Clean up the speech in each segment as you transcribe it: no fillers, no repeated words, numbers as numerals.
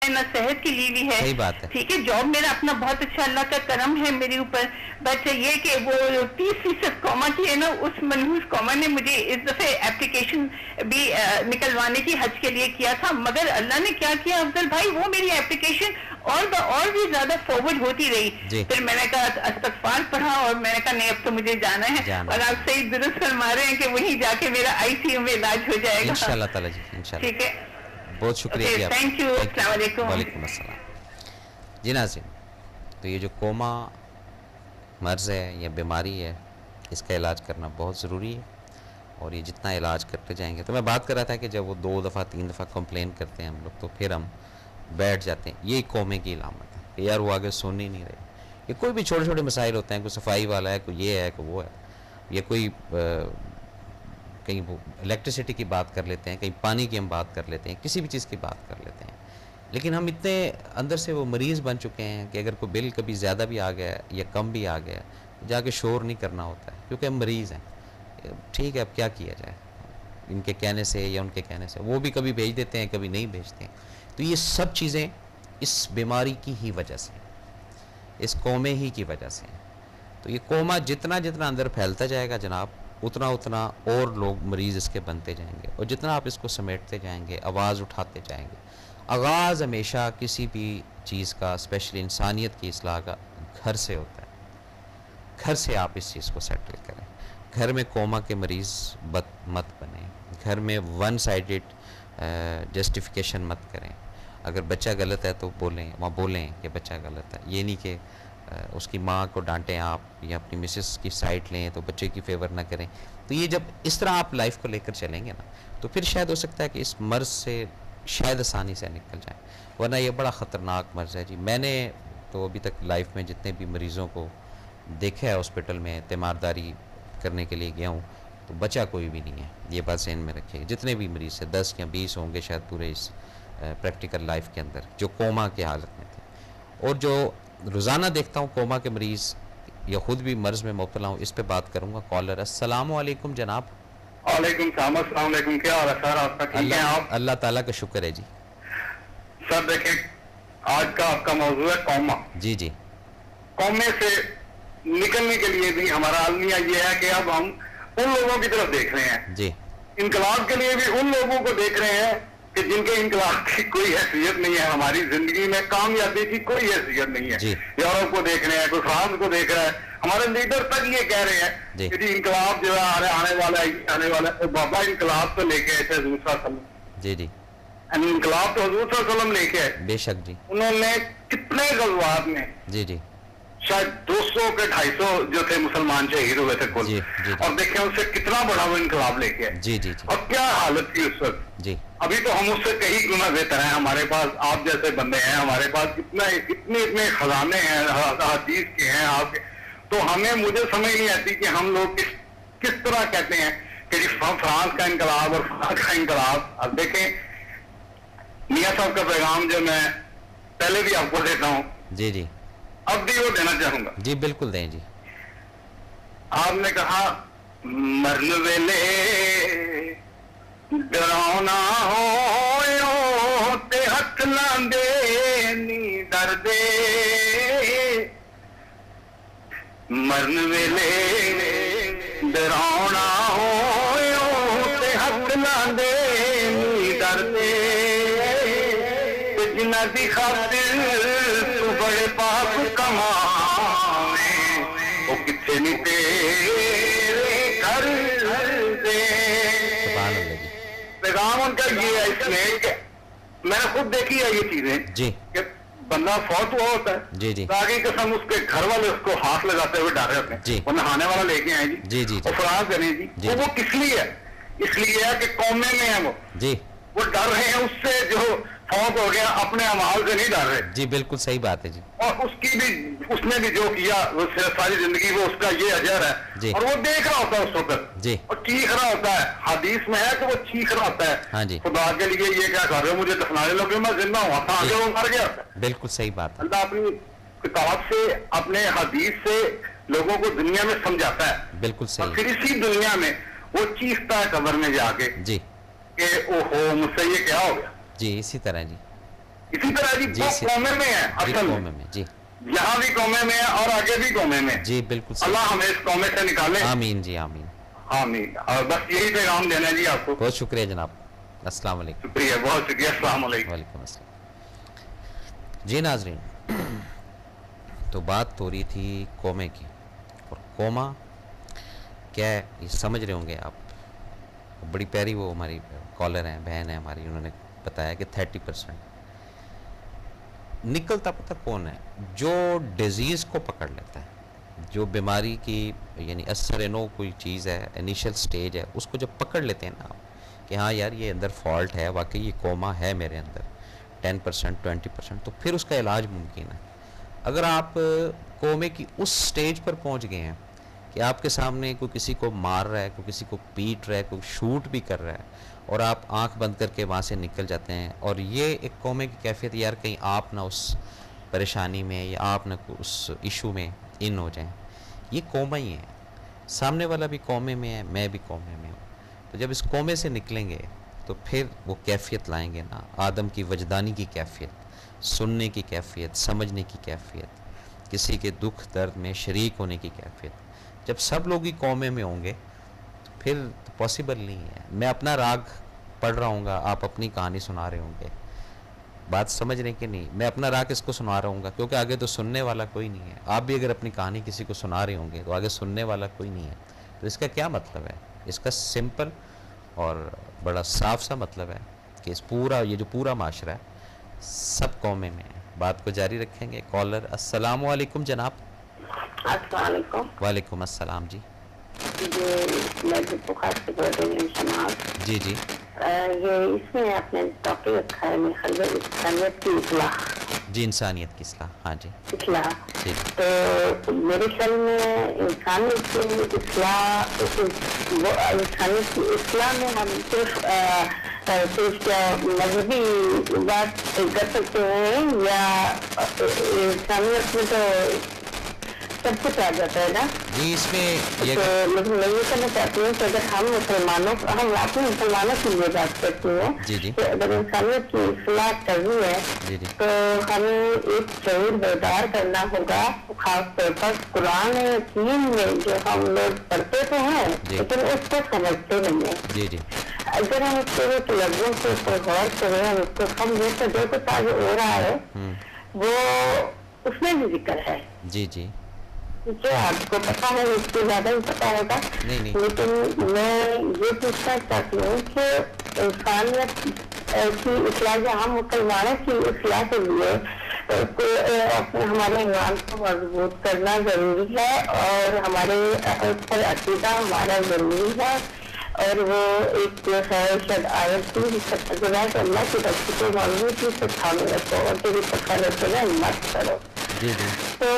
نہ صحت کے لیے بھی ہے. صحیح بات ہے. ٹھیک ہے, جاب میرا اپنا بہت اچھا, اللہ کا کرم ہے میرے اوپر. بٹ یہ کہ وہ 30% کوما کی ہے نا, اس منحوس کوما نے مجھے اس دفعہ اپلیکیشن بھی نکلوانے کی حج کے لیے کیا تھا, مگر اللہ نے کیا کیا افضل بھائی, وہ میری اپلیکیشن اور بھی زیادہ فارورڈ ہوتی رہی. پھر میں نے کہا استغفار پڑھا اور میں نے کہا نہیں اب تو مجھے جانا ہے, اور آپ صحیح درست فرما رہے ہیں کہ وہیں جا کے میرا ICU میں علاج ہو جائے گا انشاءاللہ تعالی جی, انشاءاللہ. ٹھیک ہے, بہت شکریہ جی آپ. تھینک یو, السلام علیکم. وعلیکم السلام. جی ناظرین, تو یہ جو کوما مرض ہے یا بیماری ہے, اس کا علاج کرنا بہت ضروری ہے, اور یہ جتنا علاج کرتے جائیں گے, تو میں بات کر رہا تھا کہ جب وہ 2 دفعہ 3 دفعہ کمپلین کرتے ہیں ہم لوگ, تو پھر ہم بیٹھ جاتے ہیں. یہی کومے کی علامت ہے کہ یار وہ آگے سن ہی نہیں رہے. یہ کوئی بھی چھوٹے چھوٹے مسائل ہوتے ہیں, کوئی صفائی والا ہے, کوئی یہ ہے, کوئی وہ ہے, یا کوئی کہیں وہ الیکٹریسٹی کی بات کر لیتے ہیں, کہیں پانی کی ہم بات کر لیتے ہیں, کسی بھی چیز کی بات کر لیتے ہیں, لیکن ہم اتنے اندر سے وہ مریض بن چکے ہیں کہ اگر کوئی بل کبھی زیادہ بھی آ گیا یا کم بھی آ گیا, جا کے شور نہیں کرنا ہوتا ہے, کیونکہ ہم مریض ہیں. ٹھیک ہے, اب کیا کیا جائے, ان کے کہنے سے یا ان کے کہنے سے, وہ بھی کبھی بھیج دیتے ہیں کبھی نہیں بھیجتے ہیں. تو یہ سب چیزیں اس بیماری کی ہی وجہ سے, اس کومے ہی کی وجہ سے. تو یہ کوما جتنا جتنا اندر پھیلتا جائے گا جناب, اتنا اتنا اور لوگ مریض اس کے بنتے جائیں گے, اور جتنا آپ اس کو سمیٹتے جائیں گے, آواز اٹھاتے جائیں گے. آغاز ہمیشہ کسی بھی چیز کا, اسپیشلی انسانیت کی اصلاح کا, گھر سے ہوتا ہے. گھر سے آپ اس چیز کو سیٹل کریں. گھر میں کوما کے مریض مت بنیں. گھر میں ون سائیڈڈ جسٹیفیکیشن مت کریں. اگر بچہ غلط ہے تو بولیں کہ بچہ غلط ہے. یہ نہیں کہ اس کی ماں کو ڈانٹیں آپ, یا اپنی مسز کی سائٹ لیں تو بچے کی فیور نہ کریں. تو یہ جب اس طرح آپ لائف کو لے کر چلیں گے نا, تو پھر شاید ہو سکتا ہے کہ اس مرض سے شاید آسانی سے نکل جائیں, ورنہ یہ بڑا خطرناک مرض ہے جی. میں نے تو ابھی تک لائف میں جتنے بھی مریضوں کو دیکھا ہے ہاسپٹل میں, تیمارداری کرنے کے لیے گیا ہوں, تو بچا کوئی بھی نہیں ہے. یہ بات ذہن میں رکھیے, جتنے بھی مریض ہیں 10 یا 20 ہوں گے شاید پورے اس پریکٹیکل لائف کے اندر جو کوما کی حالت میں تھے. اور جو روزانہ دیکھتا ہوں کوما کے مریض, یا خود بھی مرض میں مبتلا ہوں, اس پہ بات کروں گا. کالر السلام علیکم جناب. وعلیکم السلام. السلام علیکم, کیا حال ہے سر آپ کا؟ ٹھیک ہیں آپ؟ اللہ تعالیٰ کا شکر ہے جی. سر دیکھیں, آج کا آپ کا موضوع ہے کوما. جی جی. کومے سے نکلنے کے لیے بھی ہمارا المیہ یہ ہے کہ اب ہم ان لوگوں کی طرف دیکھ رہے ہیں جی. انقلاب کے لیے بھی ان لوگوں کو دیکھ رہے ہیں کہ جن کے انقلاب کی کوئی حیثیت نہیں ہے, ہماری زندگی میں کامیابی کی کوئی حیثیت نہیں ہے. یورپ کو دیکھ رہے ہیں, کوئی فرانس کو دیکھ رہا ہے. ہمارے لیڈر تک یہ کہہ رہے ہیں کہ جی انقلاب جو ہے آنے والا ہے. بابا انقلاب تو لے کے آئے تھے حضور صلی اللہ علیہ وسلم. جی جی. انقلاب تو حضور صلی اللہ علیہ وسلم لے کے آئے. بے شک جی. انہوں نے کتنے غزوات میں, جی جی, شاید 200 کے 250 جو تھے مسلمان شہید ہوئے تھے کل. اور دیکھیں ان سے کتنا بڑا وہ انقلاب لے کے آئے. جی جی. اور کیا حالت تھی اس وقت. جی. ابھی تو ہم اس سے کئی گنا بہتر ہیں. ہمارے پاس آپ جیسے بندے ہیں, ہمارے پاس اتنے خزانے ہیں حدیث کے ہیں آپ کے. تو مجھے سمجھ نہیں آتی کہ ہم لوگ کس طرح کہتے ہیں کہ جی فرانس کا انقلاب اور فرانس کا انقلاب. اب دیکھیں میاں صاحب کا پیغام جو میں پہلے بھی آپ کو دیتا ہوں, جی جی, اب بھی وہ دینا چاہوں گا. جی بالکل دیں جی. آپ نے کہا مرن ویلے ڈراؤنا ہو تے ہاتھ لاندے نی ڈردے, مرن ویلے ڈراؤنا ہو تے ہاتھ لاندے نی ڈردے, جنہ دی خاطر تو بڑے پاپ کماویں وہ کتنے نہیں تیرے گھر دے. پیغام ان کا یہ ہے اس میں کہ میں نے خود دیکھی ہے یہ چیزیں جی, کہ بندہ فوت ہوا ہوتا ہے, جی جی, آگے قسم اس کے گھر والے اس کو ہاتھ لگاتے ہوئے ڈر رہے ہوتے ہیں جی, وہ نہانے والا لے کے آئے جی جی, اور فراغ کریں جی. وہ کس لیے ہے؟ اس لیے ہے کہ قومے میں ہے وہ ڈر رہے ہیں اس سے جو فوت ہو گیا, اپنے اعمال سے نہیں ڈر رہے. جی بالکل صحیح بات ہے جی. اور اس نے بھی جو کیا ساری زندگی وہ اس کا یہ اجر ہے جی, اور وہ دیکھ رہا ہوتا ہے اس وقت جی, اور چیخ رہا ہوتا ہے. حدیث میں ہے کہ وہ چیخ رہا ہوتا ہے, ہاں جی, خدا کے لیے یہ کیا کر رہے ہو, مجھے دفنانے لگے, میں زندہ ہوا تھا, آگے وہ مر گیا. بالکل صحیح بات ہے. اللہ اپنی کتاب سے اپنے حدیث سے لوگوں کو دنیا میں سمجھاتا ہے. بالکل صحیح. اور پھر اسی دنیا میں وہ چیختا ہے قبر میں جا کے جی کہ اوہو مجھ سے یہ کیا ہو گیا. جی اسی طرح جی, اسی طرح جی وہ قومے میں ہے اصل قومے میں جی، یہاں بھی قومے میں ہے اور آگے بھی قومے میں جی بالکل اللہ ہمیں اس قومے سے نکالے، آمین جی آمین آمین. اور بس یہی پیغام دینا جی آپ کو. بہت شکریہ جناب، السلام علیکم. شکریہ، بہت شکریہ، السلام علیکم. وعلیکم السلام. جی ناظرین، تو بات ہو رہی تھی قومے کی، اور قوما کیا ہے یہ سمجھ رہے ہوں گے آپ. بڑی پیاری وہ ہماری کالر ہیں، بہن ہیں ہماری، انہوں نے بتایا کہ 30% نکلتا پتہ کون ہے؟ جو ڈیزیز کو پکڑ لیتا ہے، جو بیماری کی یعنی اثر نو کوئی چیز ہے، انیشل سٹیج ہے، اس کو جب پکڑ لیتے ہیں نا آپ کہ ہاں یار یہ اندر فالٹ ہے، واقعی یہ کوما ہے میرے اندر 10% 20%، تو پھر اس کا علاج ممکن ہے. اگر آپ کومے کی اس سٹیج پر پہنچ گئے ہیں کہ آپ کے سامنے کوئی کسی کو مار رہا ہے، کوئی کسی کو پیٹ رہا ہے، کوئی شوٹ بھی کر رہا ہے، اور آپ آنکھ بند کر کے وہاں سے نکل جاتے ہیں، اور یہ ایک قومے کی کیفیت یار کہیں آپ نہ اس پریشانی میں یا آپ نہ اس ایشو میں ان ہو جائیں. یہ قومہ ہی ہے، سامنے والا بھی قومے میں ہے، میں بھی قومے میں ہوں. تو جب اس قومے سے نکلیں گے تو پھر وہ کیفیت لائیں گے نا، آدم کی وجدانی کی کیفیت، سننے کی کیفیت، سمجھنے کی کیفیت، کسی کے دکھ درد میں شریک ہونے کی کیفیت. جب سب لوگ ہی قومے میں ہوں گے پھر پاسبل نہیں ہے. میں اپنا راگ پڑھ رہا ہوں گا، آپ اپنی کہانی سنا رہے ہوں گے، بات سمجھ رہے کہ نہیں؟ میں اپنا راگ اس کو سنا رہا ہوں گا کیونکہ آگے تو سننے والا کوئی نہیں ہے. آپ بھی اگر اپنی کہانی کسی کو سنا رہے ہوں گے تو آگے سننے والا کوئی نہیں ہے. تو اس کا کیا مطلب ہے؟ اس کا سمپل اور بڑا صاف سا مطلب ہے کہ اس پورا یہ جو پورا معاشرہ ہے سب قومے میں ہے. بات کو جاری رکھیں گے. کالر السلام علیکم جناب. السلام علیکم. وعلیکم السلام. جی میں بخار سے بول رہی ہوں شناز. جی جی یہ اس میں آپ نے ٹاپک رکھا ہے میرے خیال میں انسانیت کی اصلاح. جی انسانیت کی اصلاح. ہاں جی اصلاح. جی تو میرے خیال میں انسانیت کی اصلاح، انسانیت کی اصلاح میں ہم صرف کیا مذہبی بات کر سکتے ہیں یا انسانیت میں تو سب کچھ آ جاتا ہے نا. جی اس میں لیکن میں یہ کہنا چاہتی ہوں کہ اگر ہم اپنے مسلمانوں کے لیے بات کرتے ہیں کہ اگر انسانیت کی اصلاح کرنی ہے تو ہمیں ایک شعور بیدار کرنا ہوگا. خاص طور پر قرآن حکیم میں جو ہم لوگ پڑھتے تو ہیں لیکن اس کو سمجھتے نہیں ہیں. اگر ہم اس کے لفظوں کے اوپر غور کریں، ہم اس کو سمجھیں تو جو کچھ آگے ہو رہا ہے وہ اس میں بھی ذکر ہے. جی جی ٹھیک ہے، آپ کو پتا ہے، اس سے زیادہ ہی پتا ہوگا. لیکن میں یہ پوچھنا چاہتی ہوں کہ انسانیت کی اصلاح یا ہم مسلمانوں کی اصلاح کے لیے ہمارے ایمان کو مضبوط کرنا ضروری ہے اور ہمارے پر عقیدہ ہمارا ضروری ہے. اور وہ ایک جو ہے شاید آیت تھی جس کا تجربہ ہے کہ اللہ کی رسی کو معلوم کی سے تھامے رکھو اور تیری پکڑ رکھو نا مت کرو. تو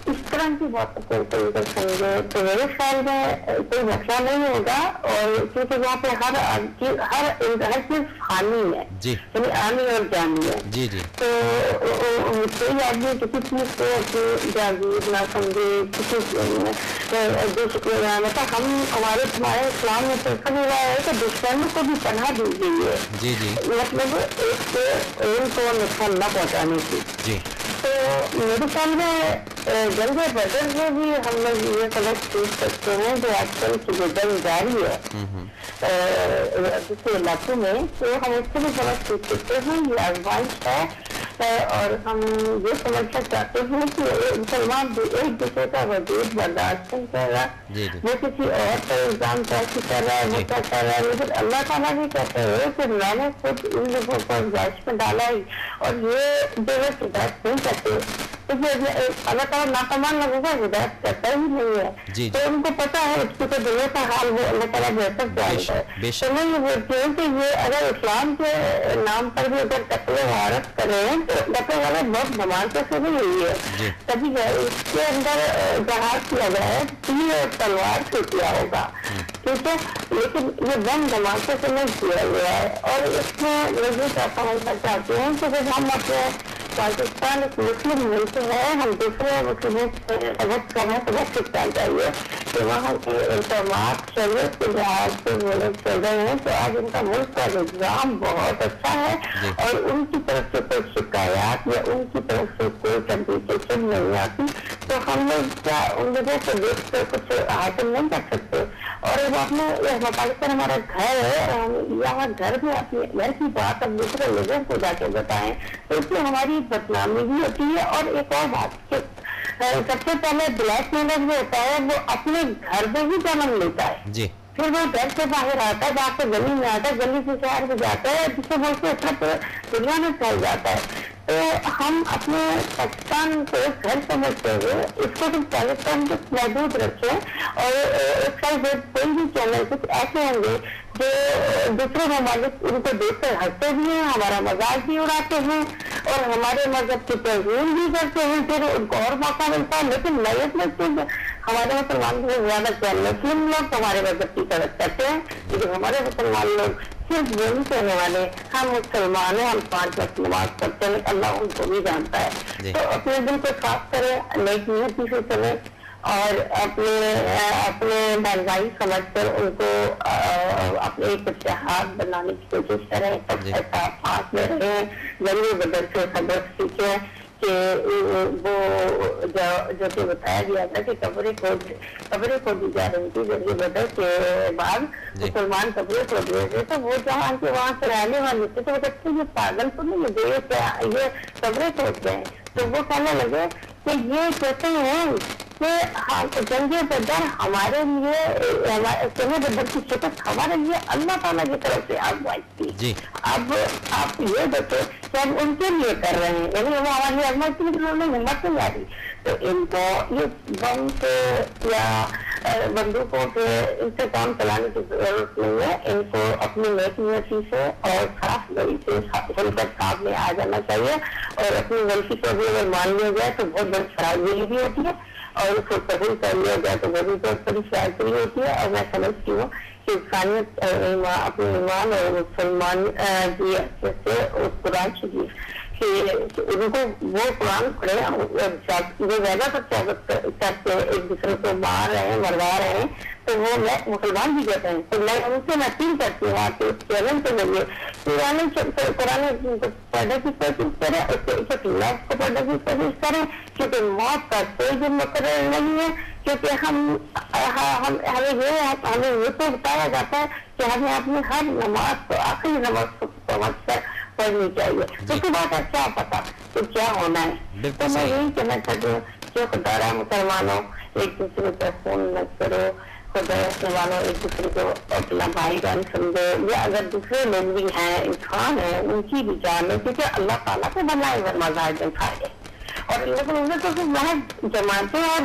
اس طرح کی باتوں کو کر سمجھے تو میرے خیال میں کوئی مسئلہ نہیں ہوگا. اور کیونکہ وہاں پہ ہر چیز فانی ہے، یعنی آنی اور جانی ہے. تو کوئی آدمی کسی چیز کو اپنی جاگیر نہ سمجھے، کسی مطلب ہمارے تمہارے اسلام میں تو ایسا نہیں رہا ہے کہ دشمنوں کو بھی پناہ دی گئی ہے، مطلب ایک ان کو نقصان نہ پہنچانے کی. تو میرے خیال میں جنگ بدر میں بھی ہم لوگ یہ سبق سیکھ سکتے ہیں جو آج کل کی جو جنگ جاری ہے دوسرے علاقوں میں، تو ہم اس سے بھی سبق سیکھ سکتے ہیں. یہ آزمائش ہے اور ہم یہ سمجھنا چاہتے ہیں کہ مسلمان ایک دوسرے کا وجود برداشت نہیں کر رہا، وہ کسی اور پر الزام تراشی کر رہا ہے، وہ کیا کر رہا ہے. لیکن اللہ تعالیٰ بھی کہتے ہیں کہ میں نے خود ان لوگوں کو ازمائش میں ڈالا ہی، اور یہ جو ہے ہدایت نہیں کرتے. اللہ تعالیٰ نافرمان لوگوں کا ہدایت کرتا ہی نہیں ہے. تو ان کو پتا ہے اس کی تو دنیا کا حال وہ اللہ تعالیٰ بہتر جانتا ہے. تو میں یہ بولتی ہوں کہ یہ اگر اسلام کے نام پر بھی اگر قتل و غارت کریں تو قتل و غارت بہت دھماکے سے بھی ہوئی ہے. کبھی اس کے اندر جہاز کیا گیا ہے، تیر اور تلوار سے کیا ہوگا، ٹھیک ہے، لیکن یہ بم دھماکے سے نہیں کیا گیا ہے. اور اس میں میں یہ سمجھنا چاہتی ہوں کہ جب ہم اپنے پاکستان ایک مسلم ملک ہے، ہم دوسرے مسلموں سے سبق کریں تو بہت سیکھنا چاہیے کہ وہاں کے الزامات شریعت کے لحاظ سے وہ لوگ چل رہے ہیں تو آج ان کا ملک کا نظام بہت اچھا ہے اور ان کی طرف سے کوئی شکایات یا ان کی طرف سے کوئی کمپلیکیشن نہیں آتی تو ہم لوگ کیا ان لوگوں کو دیکھ کر کچھ حاصل نہیں کر سکتے. اور اب آپ نے پاکستان ہمارا گھر ہے اور ہم یہاں گھر میں اپنے گھر کی بات اب دوسرے لوگوں کو جا کے بتائیں تو اس میں ہماری بدنامی بھی ہوتی ہے. اور ایک اور بات کہ سب سے پہلے بلیک مینر جو ہوتا ہے وہ اپنے گھر میں بھی جنم لیتا ہے جی پھر وہ گھر سے باہر آتا ہے باہر سے گلی میں آتا ہے گلی سے شہر میں جاتا ہے جس سے بول کے اپنا دنیا میں پھیل جاتا ہے. تو ہم اپنے پاکستان کو گھر سمجھتے ہوئے اس کو تو پاکستان کو محدود رکھیں اور ایک سال کوئی بھی چینل کچھ ایسے ہوں گے جو دوسرے ممالک ان کو دیکھ کر ہنستے بھی ہیں ہمارا مذاق بھی اڑاتے ہیں اور ہمارے مذہب کی توہین بھی کرتے ہیں پھر ان کو اور موقع ملتا ہے. لیکن میں یہ سمجھتی ہوں ہمارے مسلمان سے زیادہ کیا مسلم لوگ ہمارے مذہب کی طرف کرتے ہیں لیکن ہمارے مسلمان لوگ صرف وہی کہنے والے ہم مسلمان ہیں ہم 5 وقت نماز پڑھتے ہیں اللہ ان کو بھی جانتا ہے. تو اپنے دل کو صاف کریں نیک نیتی سے چلیں اور اپنے بھائی سمجھ کر ان کو اپنے ایک اتحاد بنانے کی کوشش کریں صاف میں رہیں ضرور بدل سے سبق سیکھیں کہ وہ جو کہ بتایا گیا تھا کہ قبریں کھودی جا رہی تھی ذریعے بدر کے بعد مسلمان قبریں کھود رہے تھے تو وہ جہاں کے وہاں سے رہنے والے تھے تو وہ کہتے یہ پاگل تو نہیں یہ قبریں کھود گئے تو وہ کہنے لگے کہ یہ کہتے ہیں کہ جنگ بدر ہمارے لیے بدر کی شکست ہمارے لیے اللہ تعالیٰ کی طرف سے آزمائش تھی. اب آپ یہ دیکھیں کہ ہم ان کے لیے کر رہے ہیں یعنی وہ ہمارے لیے آزمائش تھی لیکن انہوں نے ہمت نہیں آ رہی تو ان کو یہ بم سے یا بندوقوں سے ان سے کام چلانے کی ضرورت نہیں ہے. ان کو اپنی نیک نیتی سے اور صاف دلی سے سن کر کام میں آ جانا چاہیے اور اپنی غلطی کو بھی اگر مان لیا جائے تو بہت بڑی خرابی بھی ہوتی ہے اور اس کو قبول کر لیا جائے تو وہ بھی بہت بڑی شاعری ہوتی ہے. اور میں سمجھتی ہوں کہ انسانیت اپنے ایمان اور مسلمان کی حیثیت سے اس قرآن شریف کہ ان کو وہ قرآن پڑھے وہ زیادہ تر کرتے ایک دوسرے کو مار رہے ہیں مروا رہے ہیں تو وہ مسلمان بھی کہتے ہیں تو میں ان سے اپیل کرتی ہوں آپ کے چینل کے ذریعے قرآن پڑھنے کی کوشش کریں اس کے خلاف کو پڑھنے کی کوشش کریں کیونکہ موت کا کوئی بھی مقرر نہیں ہے کیونکہ ہمیں یہ تو بتایا جاتا ہے کہ ہمیں اپنی ہر نماز کو آخری نماز کو سمجھ کر پڑھنی چاہیے اس کے بعد کیا پتا کہ کیا ہونا ہے. تو میں یہی کہنا چاہتی ہوں کہ خدا مسلمانوں ایک دوسرے پہ فون نہ کرو خدا مسلمانوں ایک دوسرے کو اپنا بھائی جان سمجھو یا اگر دوسرے لوگ بھی ہیں انسان ہیں ان کی بھی جان ہے کیونکہ اللہ تعالیٰ کو بنائے ہوئے مذاہب کھائے اور لیکن انہیں تو صرف وہاں جماعتیں اور